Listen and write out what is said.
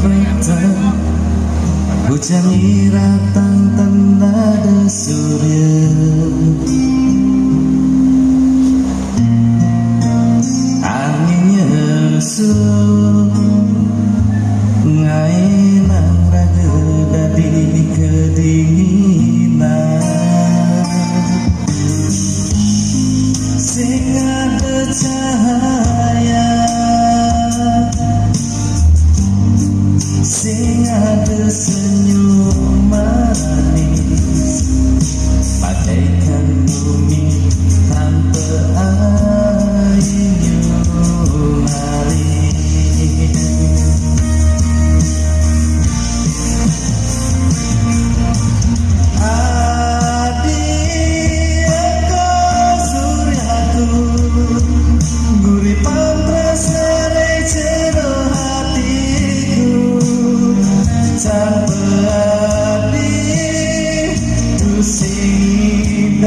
petang hujan ratang tanda surya anginnya sun ngailang raga dadi kedinginan sing ada cahaya sing ada senyum manis bagaikan bumi tanpa air mengalir Sampai di sini